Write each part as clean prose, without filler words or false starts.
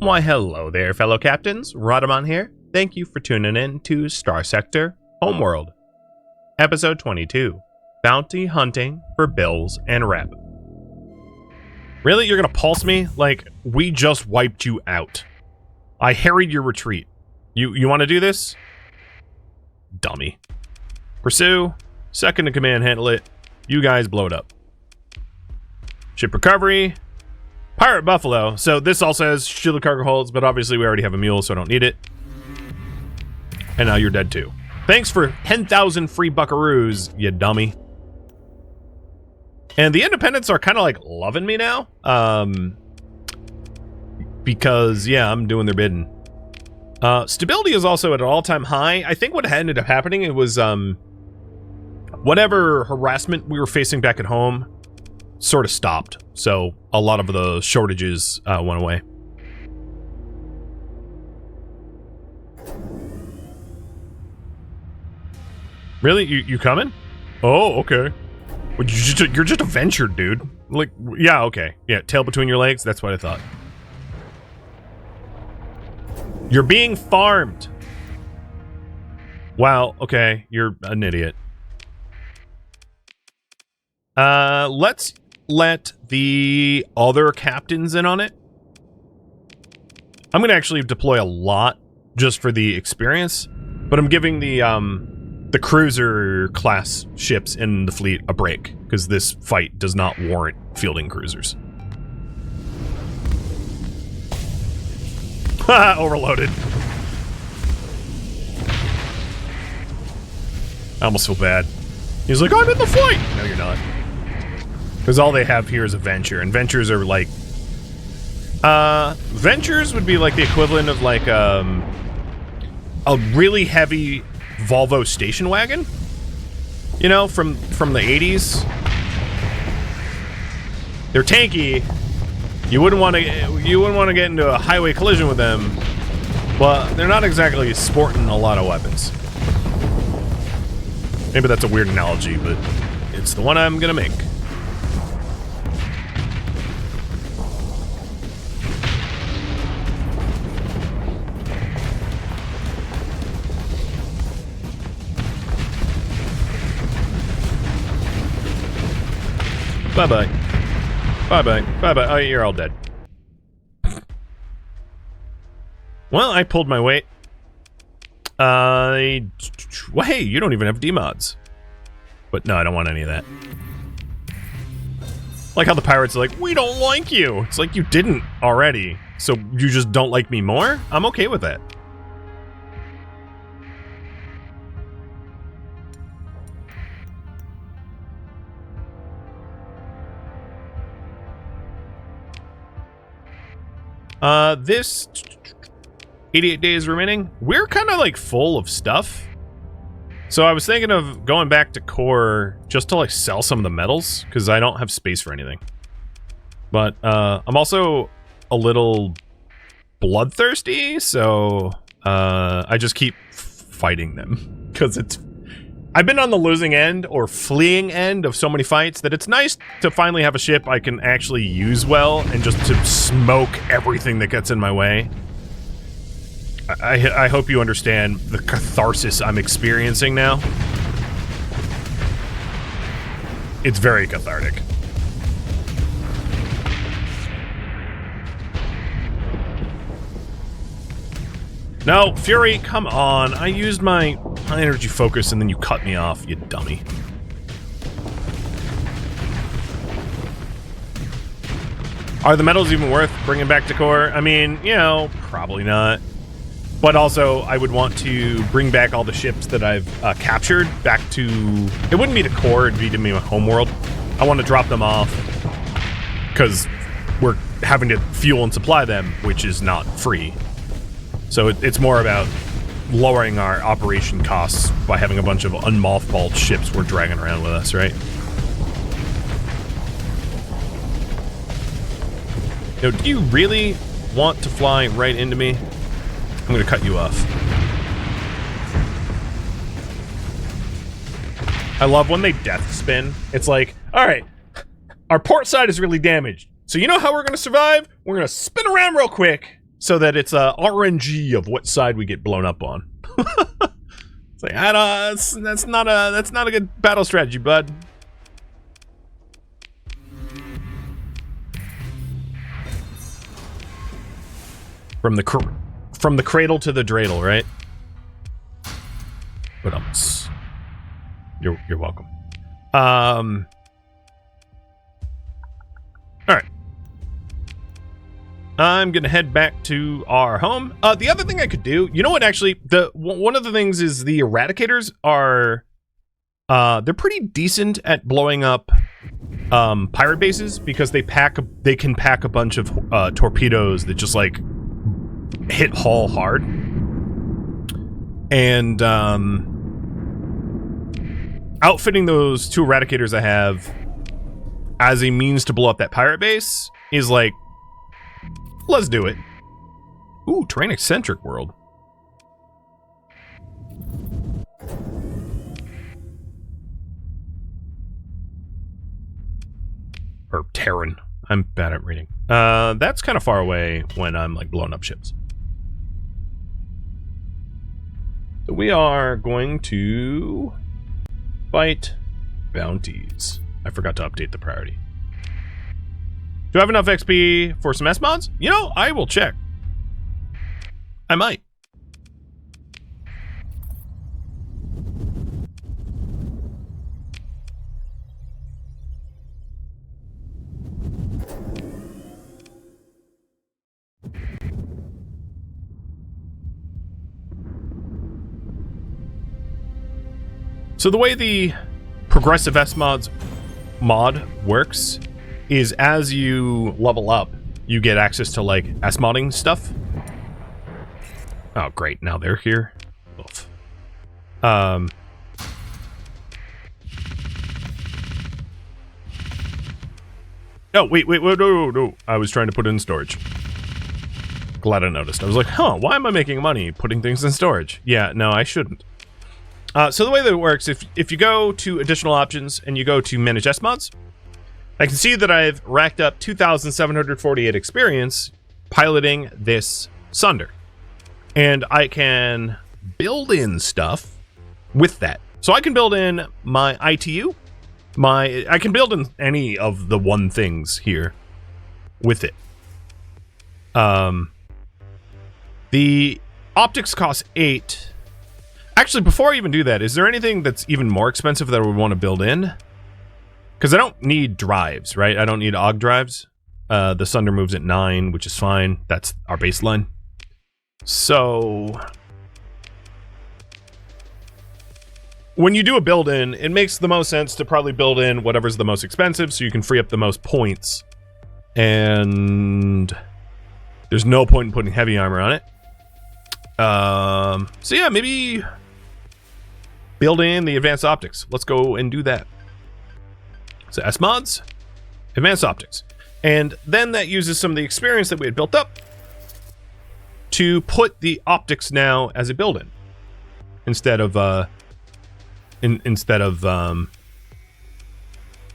Why hello there, fellow captains. Rodamon here. Thank you for tuning in to Starsector Homeworld. Episode 22. Bounty Hunting for Bills and Rep. Really? You're gonna pulse me? Like, we just wiped you out. I harried your retreat. You want to do this? Dummy. Pursue. Second in command, handle it. You guys blow it up. Ship recovery. Pirate Buffalo. So this all says shielded cargo holds, but obviously we already have a mule, so I don't need it. And now you're dead too. Thanks for 10,000 free buckaroos, you dummy. And the independents are kind of like loving me now. Because, yeah, I'm doing their bidding. Stability is also at an all-time high. I think what ended up happening, it was whatever harassment we were facing back at home sort of stopped. So a lot of the shortages went away. Really? You coming? Oh, okay. Well, you're just a venture, dude. Like, yeah, okay. Yeah, tail between your legs. That's what I thought. You're being farmed. Wow, okay. You're an idiot. Let's let the other captains in on it. I'm gonna actually deploy a lot just for the experience, but I'm giving the cruiser class ships in the fleet a break because this fight does not warrant fielding cruisers. Haha, overloaded. I almost feel bad. He's like, I'm in the fight! No, you're not. Because all they have here is a venture, and ventures are like... ventures would be like the equivalent of like, a really heavy Volvo station wagon? You know, from the 80s? They're tanky. You wouldn't want to get into a highway collision with them, but they're not exactly sporting a lot of weapons. Maybe that's a weird analogy, but it's the one I'm gonna make. Bye-bye. Bye-bye. Bye-bye. Oh, you're all dead. Well, I pulled my weight. Well, hey, you don't even have D-mods. But no, I don't want any of that. Like how the pirates are like, we don't like you. It's like you didn't already. So you just don't like me more? I'm okay with that. This 88 days remaining. We're kind of like full of stuff. So I was thinking of going back to core just to like sell some of the metals because I don't have space for anything. But I'm also a little bloodthirsty, so I just keep fighting them because I've been on the losing end or fleeing end of so many fights that it's nice to finally have a ship I can actually use well and just to smoke everything that gets in my way. I hope you understand the catharsis I'm experiencing now. It's very cathartic. No, Fury, come on. I used my high energy focus and then you cut me off, you dummy. Are the medals even worth bringing back to core? I mean, you know, probably not. But also, I would want to bring back all the ships that I've captured back to... It wouldn't be to core, it'd be to my homeworld. I want to drop them off because we're having to fuel and supply them, which is not free. So it's more about lowering our operation costs by having a bunch of unmothballed ships we're dragging around with us, right? Now, do you really want to fly right into me? I'm gonna cut you off. I love when they death spin. It's like, alright, our port side is really damaged. So you know how we're gonna survive? We're gonna spin around real quick. so that it's a RNG of what side we get blown up on. It's like, that's not a good battle strategy, bud. From the cradle to the dreidel, right? But you're welcome. All right. I'm gonna head back to our home. The other thing I could do, you know what? Actually, one of the things is the eradicators are, they're pretty decent at blowing up pirate bases because they can pack a bunch of torpedoes that just like hit hull hard. And outfitting those 2 eradicators I have as a means to blow up that pirate base is like, let's do it. Ooh, terrain-eccentric world. Or Terran. I'm bad at reading. That's kind of far away when I'm like blowing up ships. So we are going to fight bounties. I forgot to update the priority. Do I have enough XP for some S mods? You know, I will check. I might. So the way the progressive S mods mod works is as you level up, you get access to like S modding stuff. Oh, great. Now they're here. Oof. Oh, wait, no. I was trying to put it in storage. Glad I noticed. I was like, huh, why am I making money putting things in storage? Yeah, no, I shouldn't. So the way that it works, if you go to additional options and you go to manage S mods, I can see that I've racked up 2,748 experience piloting this Sunder. And I can build in stuff with that. So I can build in my ITU, I can build in any of the 1 things here with it. The optics cost 8. Actually, before I even do that, is there anything that's even more expensive that I would want to build in? Because I don't need drives, right? I don't need AUG drives. The Sunder moves at 9, which is fine. That's our baseline. So when you do a build-in, it makes the most sense to probably build in whatever's the most expensive so you can free up the most points. And there's no point in putting heavy armor on it. So yeah, maybe build in the advanced optics. Let's go and do that. So S mods, advanced optics. And then that uses some of the experience that we had built up to put the optics now as a build-in instead of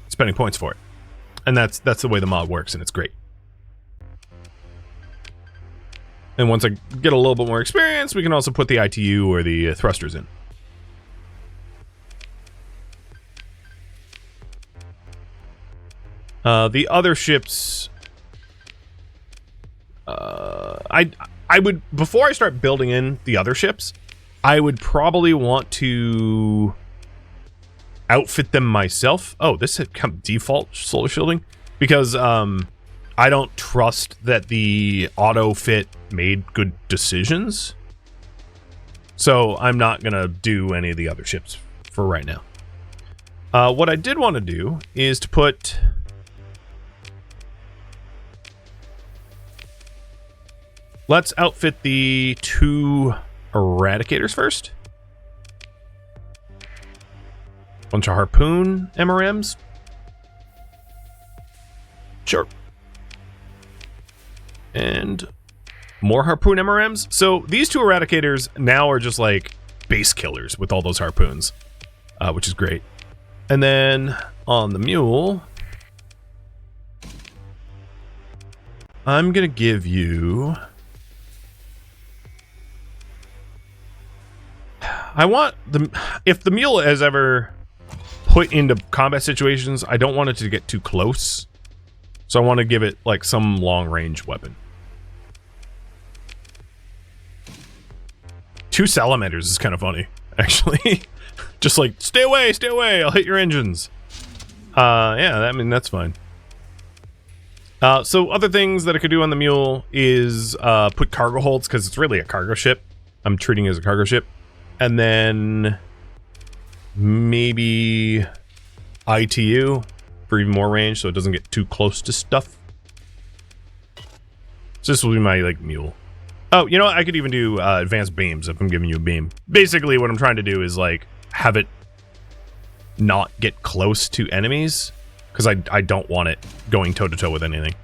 spending points for it. And that's the way the mod works, and it's great. And once I get a little bit more experience, we can also put the ITU or the thrusters in. The other ships, I would, before I start building in the other ships, I would probably want to outfit them myself. Oh, this had come default solar shielding because I don't trust that the auto fit made good decisions. So I'm not gonna do any of the other ships for right now. What I did want to do is to put let's outfit the 2 eradicators first. Bunch of harpoon MRMs. Sure. And more harpoon MRMs. So these 2 eradicators now are just like base killers with all those harpoons, which is great. And then on the mule, I'm gonna give you I want the... If the mule is ever put into combat situations, I don't want it to get too close. So I want to give it, like, some long-range weapon. 2 salamanders is kind of funny, actually. Just like, stay away, I'll hit your engines. Yeah, I mean, that's fine. So other things that I could do on the mule is put cargo holds, because it's really a cargo ship. I'm treating it as a cargo ship. And then maybe ITU for even more range, so it doesn't get too close to stuff. So this will be my, like, mule. Oh, you know what? I could even do advanced beams if I'm giving you a beam. Basically, what I'm trying to do is, like, have it not get close to enemies, because I don't want it going toe-to-toe with anything.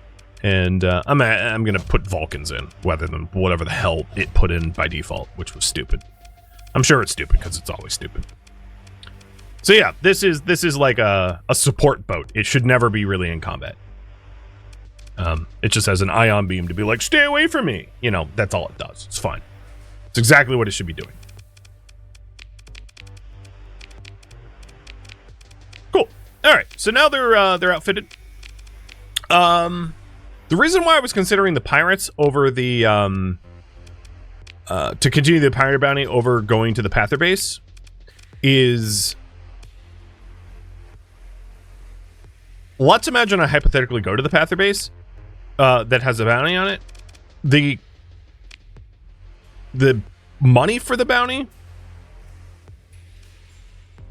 And I'm going to put Vulcans in, rather than whatever the hell it put in by default, which was stupid. I'm sure it's stupid, because it's always stupid. So yeah, this is like a support boat. It should never be really in combat. It just has an ion beam to be like, stay away from me. You know, that's all it does. It's fine. It's exactly what it should be doing. Cool. All right. So now they're outfitted. The reason why I was considering the pirates over the to continue the pirate bounty over going to the Pather base is, let's imagine I hypothetically go to the Pather base that has a bounty on it. The money for the bounty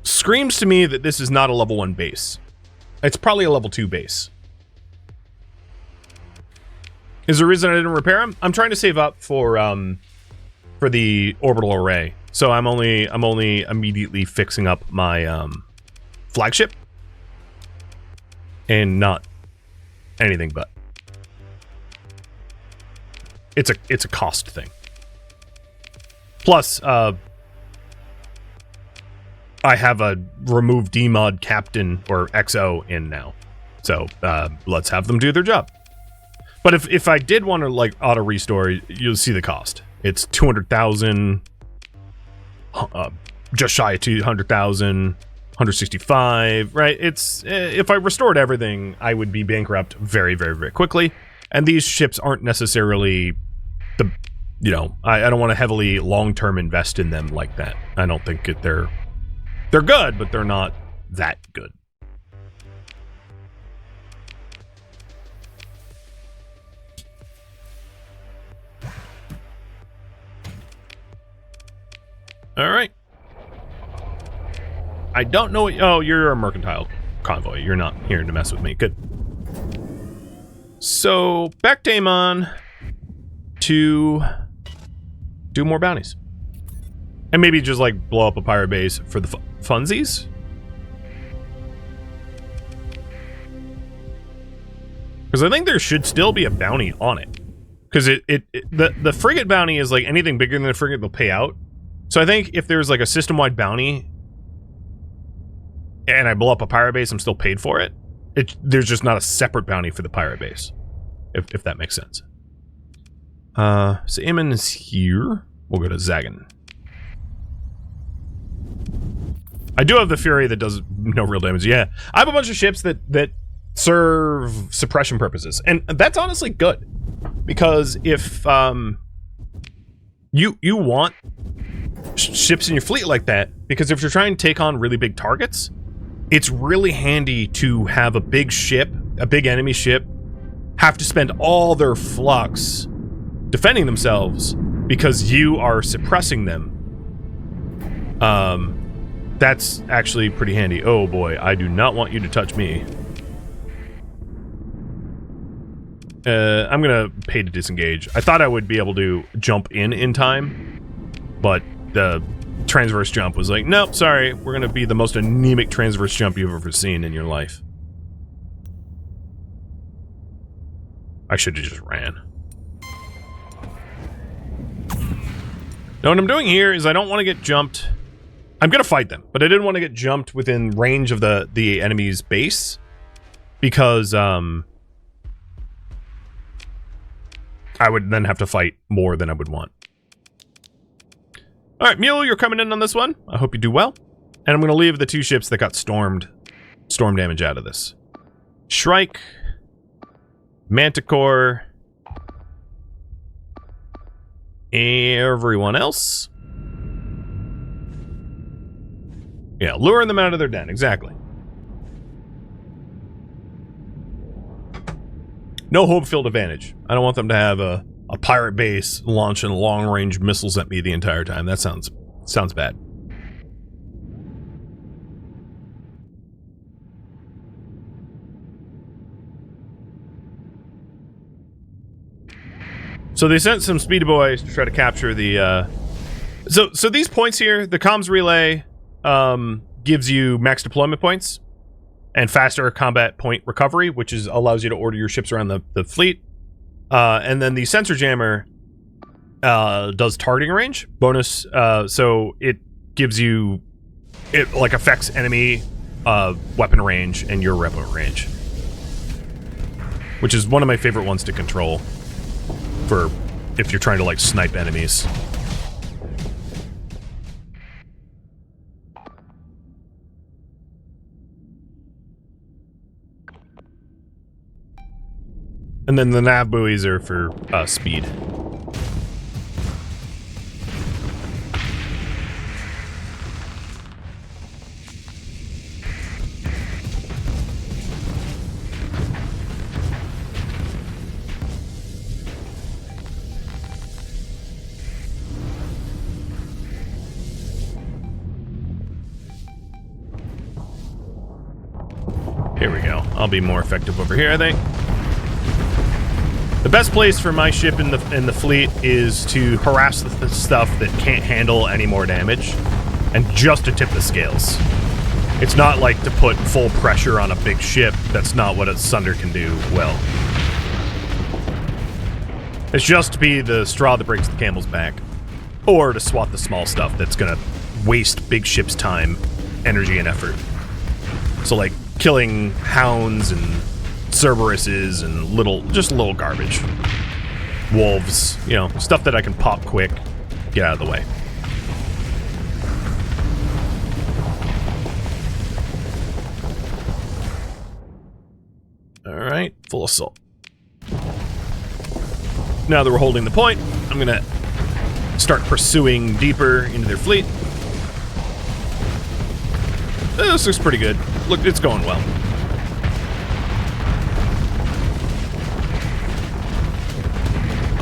screams to me that this is not a level 1 base. It's probably a level 2 base. Is there a reason I didn't repair them? I'm trying to save up for the orbital array. So I'm only immediately fixing up my flagship and not anything but. It's a cost thing. Plus, I have a remove demod captain or XO in now, so let's have them do their job. But if I did want to, like, auto restore, you'll see the cost. It's 200,000, just shy of 200,000, 165, right? It's if I restored everything, I would be bankrupt very, very, very quickly. And these ships aren't necessarily the, you know, I don't want to heavily long-term invest in them like that. I don't think they're good, but they're not that good. All right. I don't know what... Oh, you're a mercantile convoy. You're not here to mess with me. Good. So, back to Amon to do more bounties. And maybe just, like, blow up a pirate base for the funsies? Because I think there should still be a bounty on it. Because the frigate bounty is, like, anything bigger than the frigate they'll pay out. So I think if there's, like, a system-wide bounty and I blow up a pirate base, I'm still paid for it. There's just not a separate bounty for the pirate base, if that makes sense. So Amon is here. We'll go to Zagan. I do have the Fury that does no real damage. Yeah, I have a bunch of ships that serve suppression purposes, and that's honestly good, because if you want ships in your fleet like that, because if you're trying to take on really big targets, it's really handy to have a big ship, a big enemy ship, have to spend all their flux defending themselves because you are suppressing them. That's actually pretty handy. Oh boy, I do not want you to touch me. I'm gonna pay to disengage. I thought I would be able to jump in time, but the transverse jump was like, nope, sorry, we're gonna be the most anemic transverse jump you've ever seen in your life. I should have just ran. Now what I'm doing here is I don't want to get jumped. I'm gonna fight them, but I didn't want to get jumped within range of the enemy's base, because I would then have to fight more than I would want. All right, Mule, you're coming in on this one. I hope you do well. And I'm going to leave the 2 ships that got storm damage out of this. Shrike, Manticore, everyone else. Yeah, luring them out of their den, exactly. No home field advantage. I don't want them to have a pirate base launching long-range missiles at me the entire time. That sounds bad. So they sent some speedy boys to try to capture the, So these points here, the comms relay, gives you max deployment points and faster combat point recovery, which allows you to order your ships around the fleet. And then the sensor jammer, does targeting range bonus. So it gives you, it like affects enemy, weapon range and your weapon range, which is one of my favorite ones to control for if you're trying to like snipe enemies. And then the nav buoys are for speed. Here we go. I'll be more effective over here, I think. The best place for my ship in the fleet is to harass the stuff that can't handle any more damage, and just to tip the scales. It's not like to put full pressure on a big ship. That's not what a Sunder can do well. It's just to be the straw that breaks the camel's back, or to swat the small stuff that's gonna waste big ships' time, energy, and effort. So like killing hounds and Cerberuses and little garbage. Wolves, you know, stuff that I can pop quick, get out of the way. Alright, full assault. Now that we're holding the point, I'm gonna start pursuing deeper into their fleet. This looks pretty good. Look, it's going well.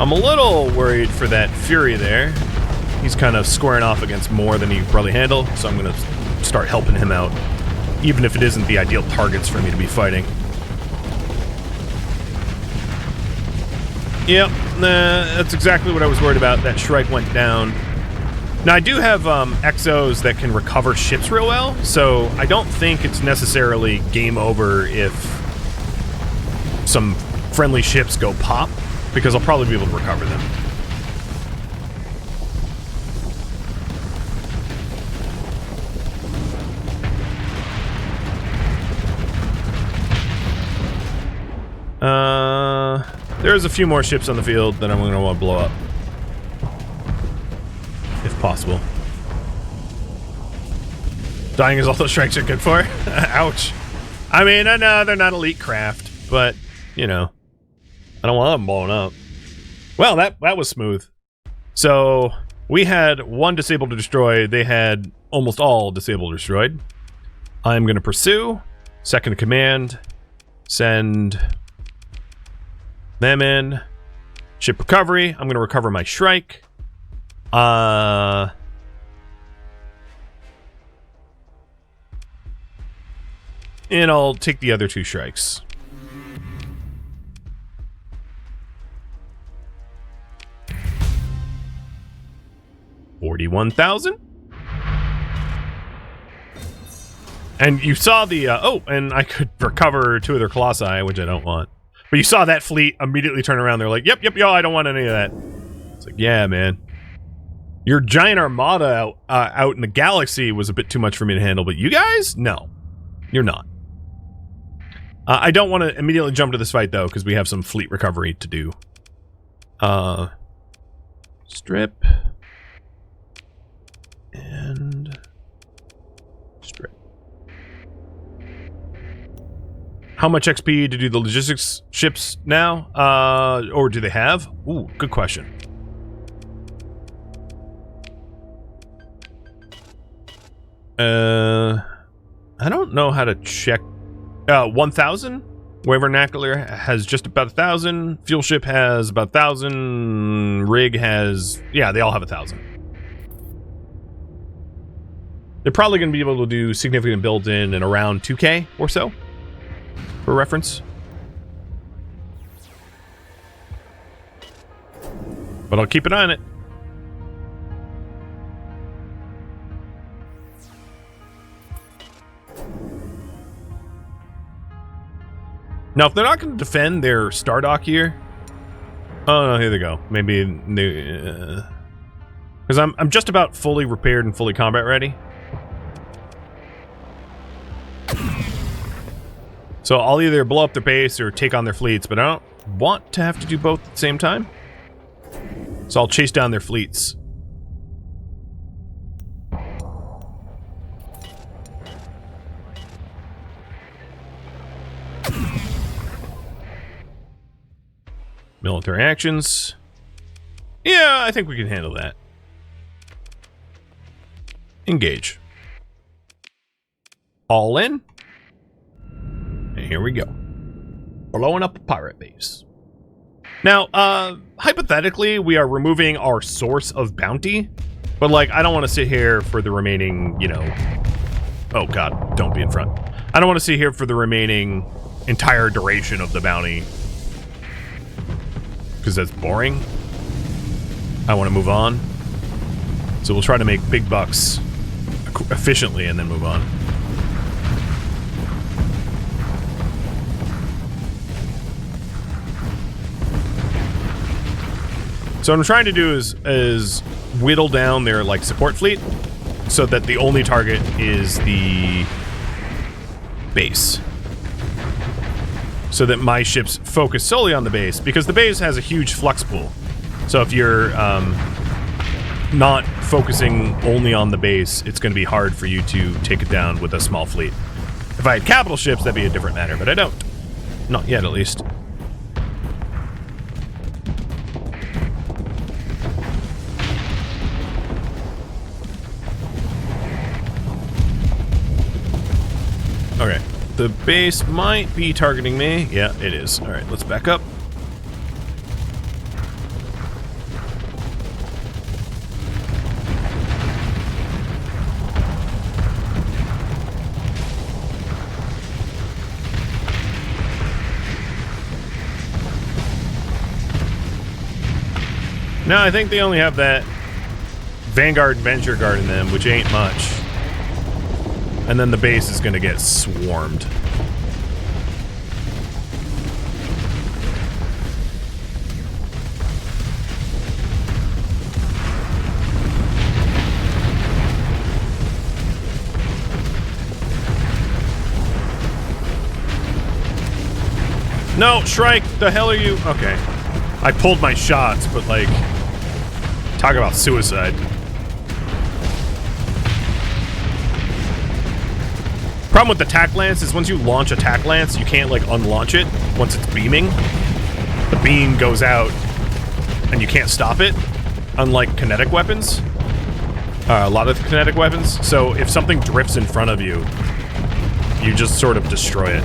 I'm a little worried for that Fury there. He's kind of squaring off against more than he can probably handle, so I'm going to start helping him out, even if it isn't the ideal targets for me to be fighting. Yep, that's exactly what I was worried about. That Shrike went down. Now, I do have exos that can recover ships real well, so I don't think it's necessarily game over if some friendly ships go pop, because I'll probably be able to recover them. There's a few more ships on the field that I'm going to want to blow up. If possible. Dying is all those strikes are good for. Ouch. I mean, I know they're not elite craft, but, you know, I don't want them blown up. Well, that was smooth. So, we had one disabled to destroy. They had almost all disabled or destroyed. I'm going to pursue. Second command. Send them in. Ship recovery. I'm going to recover my Shrike. And I'll take the other 2 Shrikes. $41,000. And you saw the, oh, and I could recover 2 of their Colossi, which I don't want. But you saw that fleet immediately turn around. They're like, yep, yo, I don't want any of that. It's like, yeah, man. Your giant armada out in the galaxy was a bit too much for me to handle, but you guys? No. You're not. I don't want to immediately jump to this fight, though, because we have some fleet recovery to do. Strip. how much XP to do the logistics ships now? Or do they have? Ooh, good question. I don't know how to check. 1,000? Wave Vernacular has just about 1,000. Fuel ship has about 1,000. Rig has, yeah, they all have 1,000. They're probably going to be able to do significant builds in and around 2K or so, for reference. But I'll keep an eye on it. Now, if they're not going to defend their star dock here, oh no, here they go. Maybe they, because I'm just about fully repaired and fully combat ready. So I'll either blow up their base or take on their fleets, but I don't want to have to do both at the same time. So I'll chase down their fleets. Military actions. Yeah, I think we can handle that. Engage. All in. And here we go. Blowing up a pirate base. Now, hypothetically, we are removing our source of bounty. But, like, I don't want to sit here for the remaining, you know... Oh, God, don't be in front. I don't want to sit here for the remaining entire duration of the bounty. Because that's boring. I want to move on. So we'll try to make big bucks efficiently and then move on. So what I'm trying to do is whittle down their like support fleet so that the only target is the base. So that my ships focus solely on the base, because the base has a huge flux pool. So if you're not focusing only on the base, it's going to be hard for you to take it down with a small fleet. If I had capital ships, that'd be a different matter, but I don't. Not yet, at least. Okay. The base might be targeting me. Yeah, it is. All right, let's back up. No, I think they only have that Vanguard Venture Guard in them, which ain't much. And then the base is going to get swarmed. No, Shrike, the hell are you? Okay. I pulled my shots, but like, talk about suicide. Problem with the tack lance is once you launch a tack lance, you can't like unlaunch it once it's beaming. The beam goes out and you can't stop it, unlike kinetic weapons. A lot of kinetic weapons. So if something drifts in front of you, you just sort of destroy it.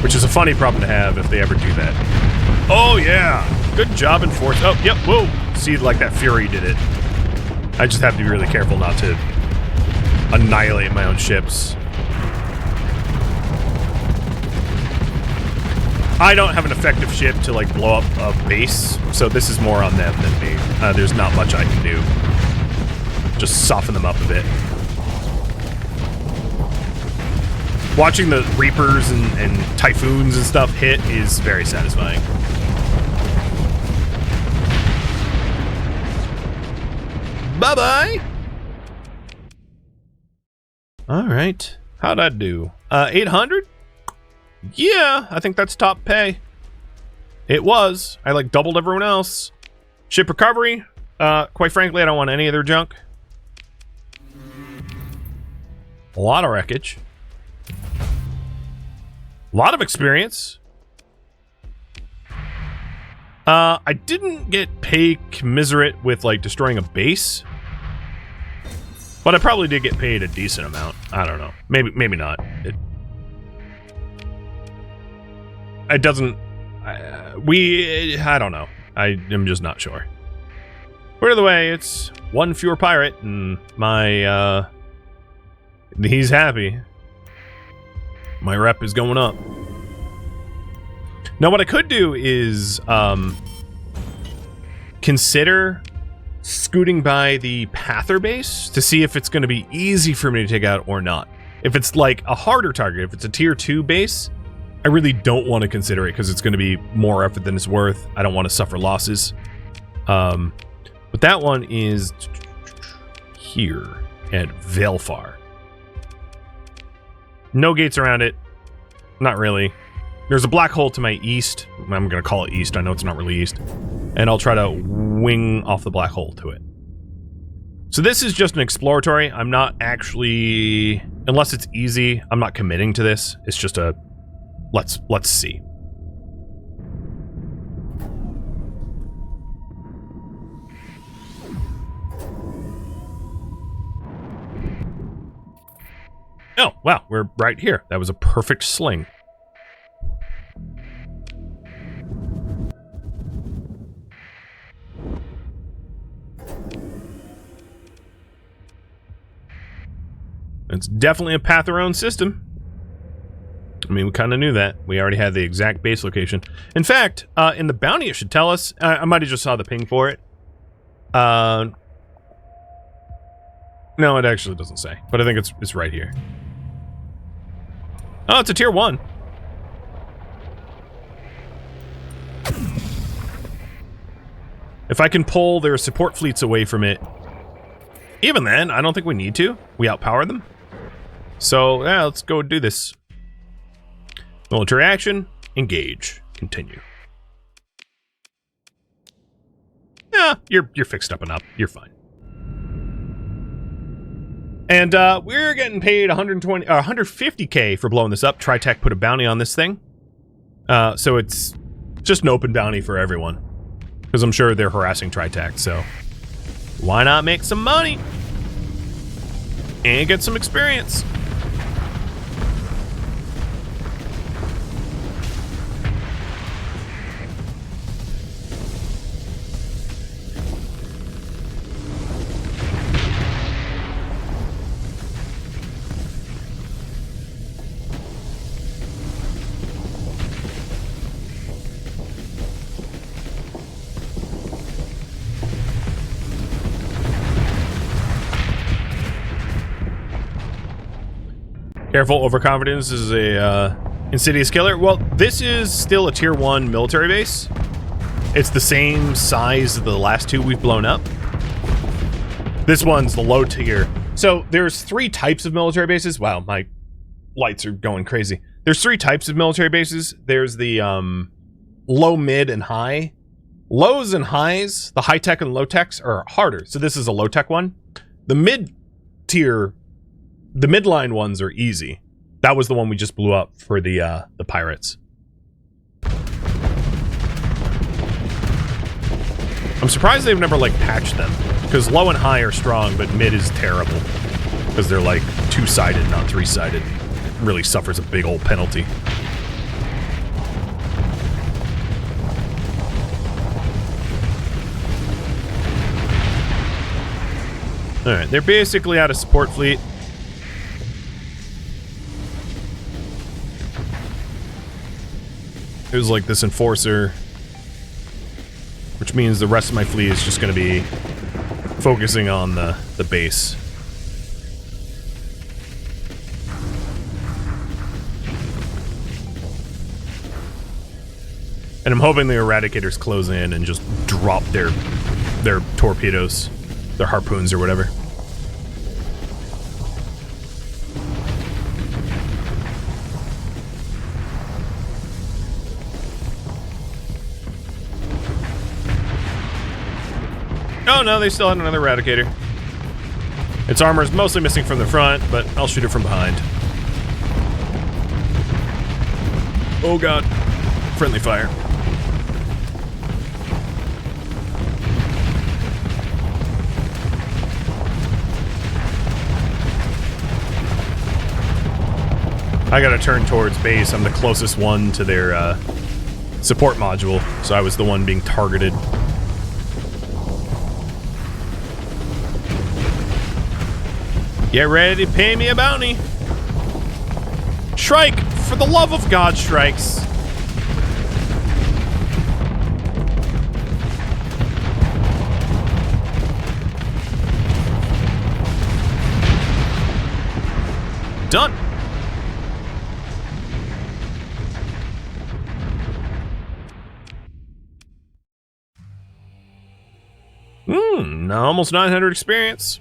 Which is a funny problem to have if they ever do that. Oh yeah! Good job enforced. Oh, yep, whoa! See, like that Fury did it. I just have to be really careful not to annihilate my own ships. I don't have an effective ship to like blow up a base, so this is more on them than me. There's not much I can do. Just soften them up a bit. Watching the Reapers and Typhoons and stuff hit is very satisfying. Bye-bye! Alright. How'd I do? 800? Yeah, I think that's top pay. It was. I like doubled everyone else. Ship recovery. Quite frankly, I don't want any of their junk. A lot of wreckage. A lot of experience. I didn't get paid commiserate with, like, destroying a base. But I probably did get paid a decent amount. I don't know. Maybe not. It doesn't... I don't know. I am just not sure. But either way, it's one fewer pirate, and my, he's happy. My rep is going up. Now, what I could do is, consider scooting by the Pather base to see if it's going to be easy for me to take out or not. If it's, like, a harder target, if it's a tier 2 base, I really don't want to consider it because it's going to be more effort than it's worth. I don't want to suffer losses. But that one is here at Velfar. No gates around it. Not really. There's a black hole to my east. I'm going to call it east. I know it's not really east. And I'll try to wing off the black hole to it. So this is just an exploratory. I'm not actually... Unless it's easy, I'm not committing to this. It's just a... Let's see. Oh, wow, we're right here. That was a perfect sling. It's definitely a Path-their-own system. I mean, we kind of knew that. We already had the exact base location. In fact, in the bounty, it should tell us. I might have just saw the ping for it. No, it actually doesn't say. But I think it's right here. Oh, it's a tier 1. If I can pull their support fleets away from it, even then, I don't think we need to. We outpower them. So, yeah, let's go do this. Military action, engage, continue. Yeah, you're fixed up and up. You're fine. And we're getting paid 150k for blowing this up. Tritech put a bounty on this thing. So it's just an open bounty for everyone. Because I'm sure they're harassing Tritech, so why not make some money? And get some experience. Careful, overconfidence is a insidious killer. Well, this is still a tier 1 military base. It's the same size as the last 2 we've blown up. This one's the low tier. So there's 3 types of military bases. Wow, my lights are going crazy. There's 3 types of military bases. There's the low, mid, and high. Lows and highs, the high tech and low techs, are harder. So this is a low tech one. The mid tier, the midline ones are easy. That was the one we just blew up for the pirates. I'm surprised they've never like patched them, because low and high are strong, but mid is terrible because they're like 2-sided, not 3-sided. It really suffers a big old penalty. All right, they're basically out of support fleet. It was like this enforcer, which means the rest of my fleet is just going to be focusing on the base. And I'm hoping the Eradicators close in and just drop their torpedoes, their harpoons or whatever. Oh no, they still had another Eradicator. Its armor is mostly missing from the front, but I'll shoot it from behind. Oh god. Friendly fire. I gotta turn towards base. I'm the closest one to their support module, so I was the one being targeted. Get ready to pay me a bounty. Shrike! For the love of God, Shrikes. Done. Almost 900 experience.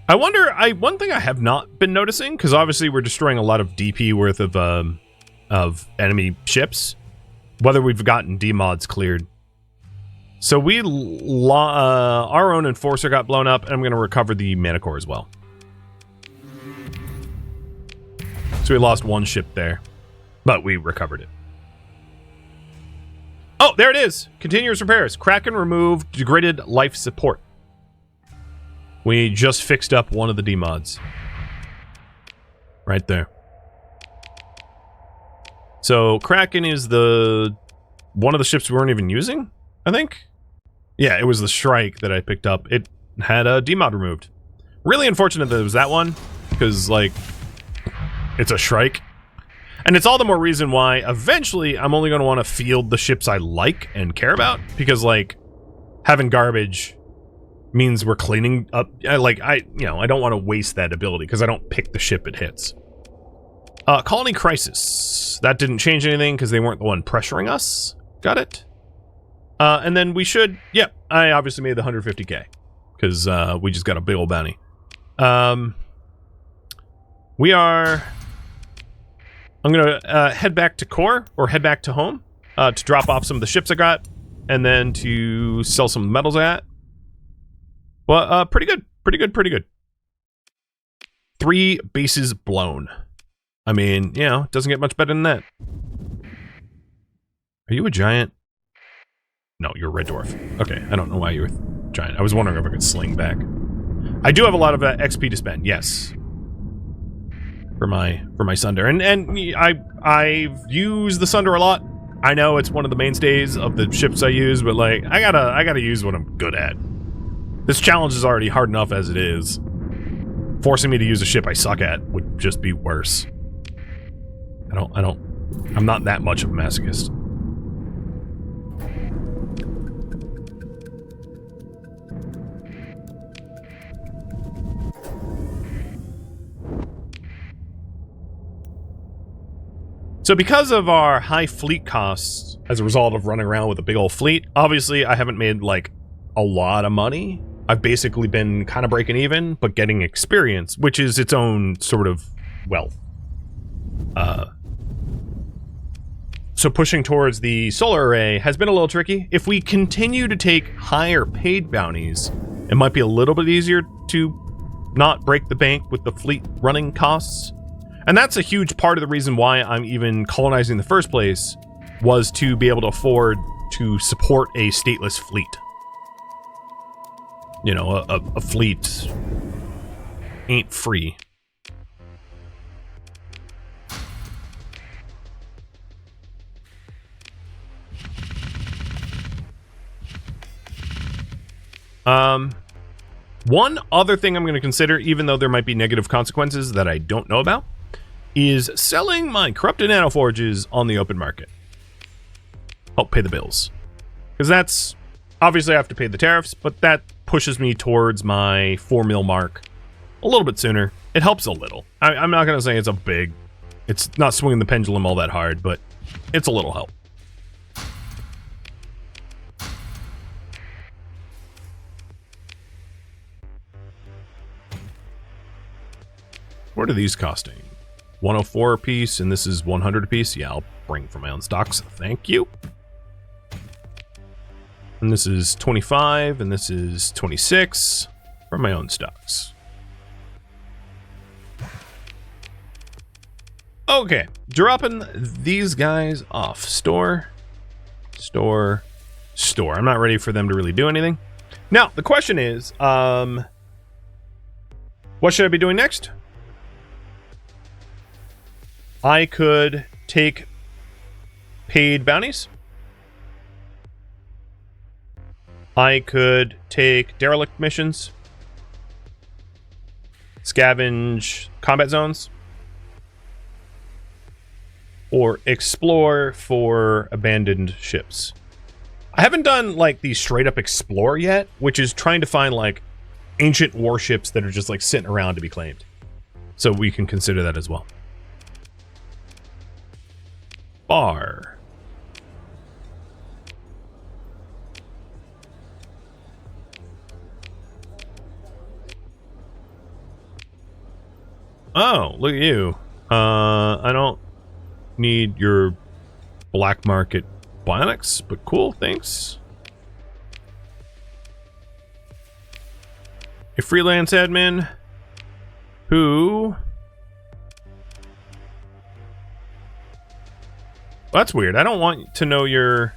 I wonder, one thing I have not been noticing, because obviously we're destroying a lot of DP worth of enemy ships, whether we've gotten D-mods cleared. So our own Enforcer got blown up, and I'm going to recover the Manicore as well. So we lost one ship there, but we recovered it. Oh, there it is! Continuous repairs. Kraken removed degraded life support. We just fixed up one of the D-mods. Right there. So, Kraken is one of the ships we weren't even using, I think? Yeah, it was the Shrike that I picked up. It had a D-mod removed. Really unfortunate that it was that one, because, like, it's a Shrike. And it's all the more reason why, eventually, I'm only going to want to field the ships I like and care about, because, like, having garbage means we're cleaning up. I don't want to waste that ability because I don't pick the ship it hits. Colony Crisis. That didn't change anything because they weren't the one pressuring us. Got it. And then we should, I obviously made the 150k because we just got a big old bounty. I'm gonna head back to core or head back to home to drop off some of the ships I got and then to sell some metals I got. Well, pretty good. 3 bases blown. I mean, it doesn't get much better than that. Are you a giant? No, you're a red dwarf. Okay, I don't know why you were giant. I was wondering if I could sling back. I do have a lot of XP to spend, yes. For my Sunder. And I've used the Sunder a lot. I know it's one of the mainstays of the ships I use, but like I gotta use what I'm good at. This challenge is already hard enough as it is. Forcing me to use a ship I suck at would just be worse. I'm not that much of a masochist. So because of our high fleet costs as a result of running around with a big old fleet, obviously I haven't made like a lot of money. I've basically been kind of breaking even, but getting experience, which is its own sort of wealth. So pushing towards the solar array has been a little tricky. If we continue to take higher paid bounties, it might be a little bit easier to not break the bank with the fleet running costs. And that's a huge part of the reason why I'm even colonizing in the first place, was to be able to afford to support a stateless fleet. You know, a fleet ain't free. One other thing I'm going to consider, even though there might be negative consequences that I don't know about, is selling my corrupted nanoforges on the open market. Help pay the bills. Because that's... Obviously I have to pay the tariffs, but that pushes me towards my 4 mil mark a little bit sooner. It helps a little. I'm not going to say it's a big... It's not swinging the pendulum all that hard, but it's a little help. What are these costing? 104 a piece, and this is 100 a piece? Yeah, I'll bring from my own stocks. Thank you. And this is 25, and this is 26 from my own stocks. Okay, dropping these guys off. Store. I'm not ready for them to really do anything. Now, the question is, what should I be doing next? I could take paid bounties. I could take derelict missions. Scavenge combat zones. Or explore for abandoned ships. I haven't done like the straight up explore yet, which is trying to find like ancient warships that are just like sitting around to be claimed. So we can consider that as well. Bar. Oh, look at you. I don't need your black market bionics, but cool, thanks. A freelance admin who... Well, that's weird. I don't want to know your...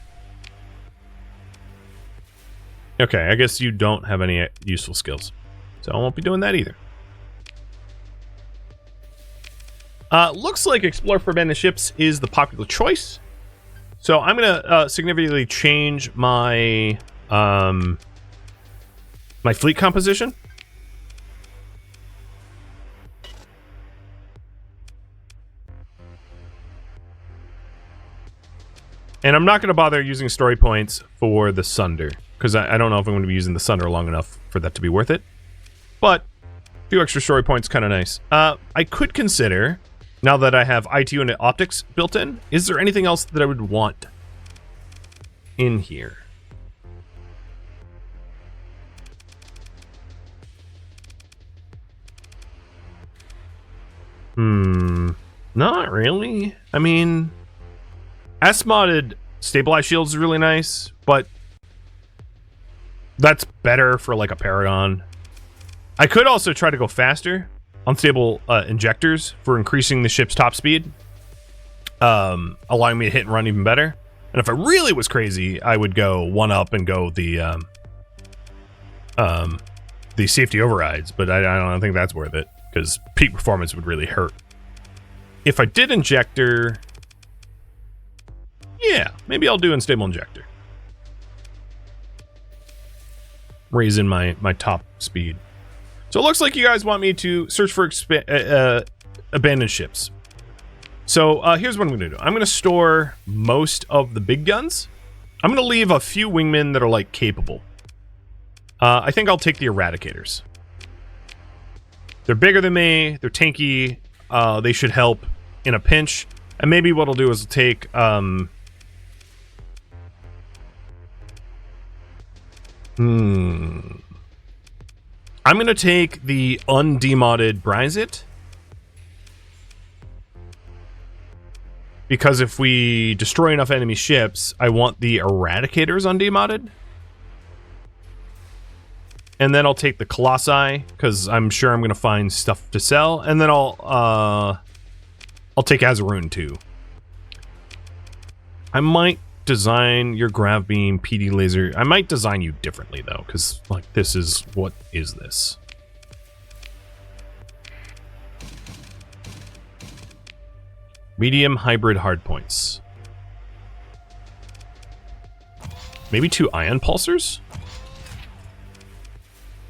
Okay, I guess you don't have any useful skills. So I won't be doing that either. Looks like Explore for Abandoned Ships is the popular choice. So I'm going to significantly change my my fleet composition. And I'm not going to bother using story points for the Sunder, because I don't know if I'm going to be using the Sunder long enough for that to be worth it. But a few extra story points, kind of nice. I could consider... Now that I have IT unit optics built in, is there anything else that I would want in here? Not really. I mean, S-modded stabilized shields is really nice, but that's better for like a Paragon. I could also try to go faster. Unstable injectors for increasing the ship's top speed, allowing me to hit and run even better. And if I really was crazy, I would go one up and go the safety overrides. But I don't think that's worth it because peak performance would really hurt. If I did injector, yeah, maybe I'll do unstable injector, raising my top speed. So it looks like you guys want me to search for abandoned ships. So here's what I'm going to do. I'm going to store most of the big guns. I'm going to leave a few wingmen that are like capable. I think I'll take the Eradicators. They're bigger than me. They're tanky. They should help in a pinch. And maybe what I'll do is take... I'm going to take the undemodded Bryzit. Because if we destroy enough enemy ships, I want the Eradicators undemodded. And then I'll take the Colossi, because I'm sure I'm going to find stuff to sell. And then I'll take Azaroon too. I might design your grav beam PD laser. I might design you differently though, because like this is what is this? Medium hybrid hardpoints. Maybe 2 ion pulsers?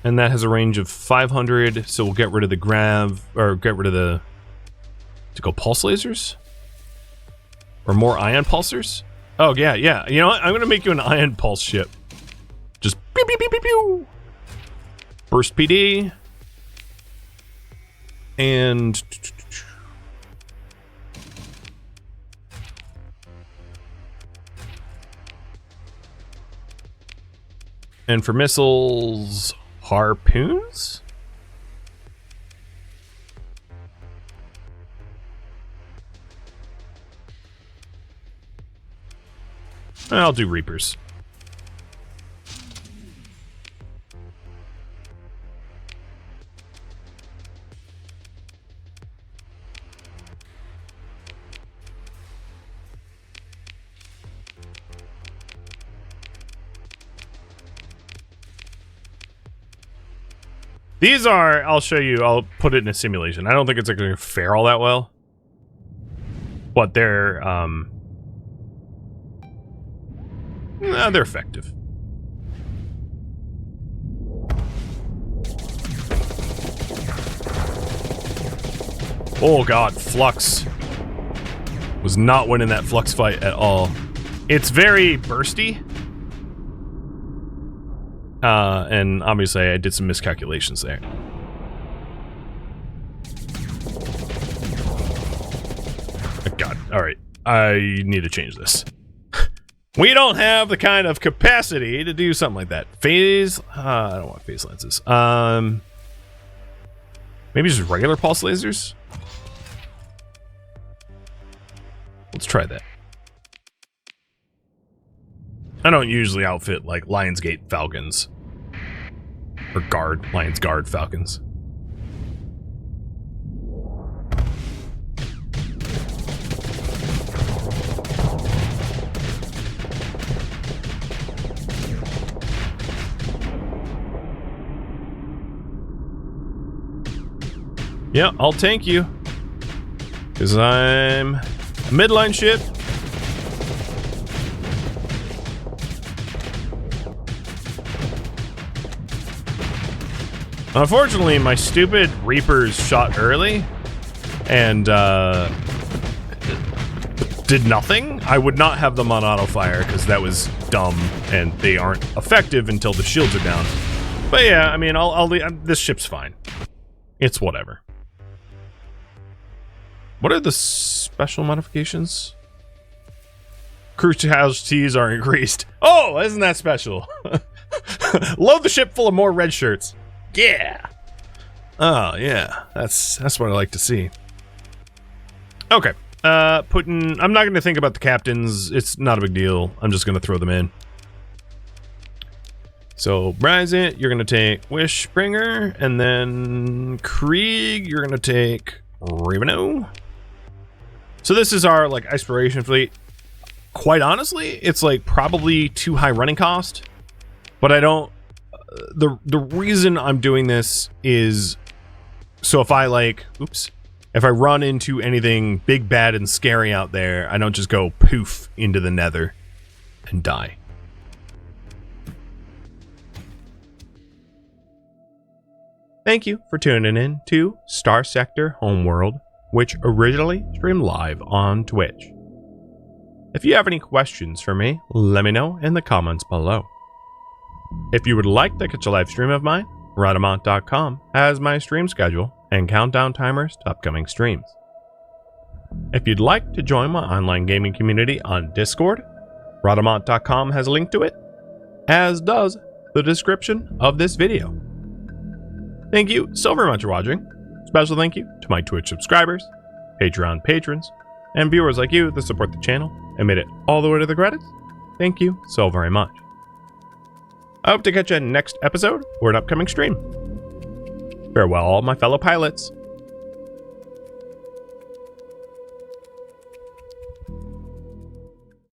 And that has a range of 500, so we'll get rid of the grav, or get rid of the... to go pulse lasers? Or more ion pulsers? Oh, yeah. You know what? I'm going to make you an ion pulse ship. Just pew, pew, pew, pew, pew. Burst PD. And... and for missiles, harpoons? I'll do Reapers. These are, I'll show you, I'll put it in a simulation. I don't think it's going to fare all that well. But they're effective. Oh god, Flux. Was not winning that Flux fight at all. It's very bursty. And obviously I did some miscalculations there. Oh god, alright. I need to change this. We don't have the kind of capacity to do something like that. Phase, I don't want phase lenses. Maybe just regular pulse lasers? Let's try that. I don't usually outfit like Lionsgate Falcons. Or Lions Guard Falcons. Yeah, I'll tank you. Because I'm a midline ship. Unfortunately, my stupid Reapers shot early and did nothing. I would not have them on auto fire because that was dumb and they aren't effective until the shields are down. But yeah, I mean, this ship's fine. It's whatever. What are the special modifications? Crew casualties are increased. Oh, isn't that special? Load the ship full of more red shirts. Yeah. Oh, yeah. That's what I like to see. Okay. I'm not going to think about the captains. It's not a big deal. I'm just going to throw them in. So, Bryzant, you're going to take Wishbringer, and then Krieg, you're going to take Raveno. So this is our, like, exploration fleet. Quite honestly, it's, like, probably too high running cost. But I don't... The reason I'm doing this is... So if I, like... Oops. If I run into anything big, bad, and scary out there, I don't just go poof into the nether and die. Thank you for tuning in to Starsector Homeworld, which originally streamed live on Twitch. If you have any questions for me, let me know in the comments below. If you would like to catch a live stream of mine, Rodamont.com has my stream schedule and countdown timers to upcoming streams. If you'd like to join my online gaming community on Discord, Rodamont.com has a link to it, as does the description of this video. Thank you so very much for watching. Special thank you to my Twitch subscribers, Patreon patrons, and viewers like you that support the channel and made it all the way to the credits. Thank you so very much. I hope to catch you in the next episode or an upcoming stream. Farewell, all my fellow pilots.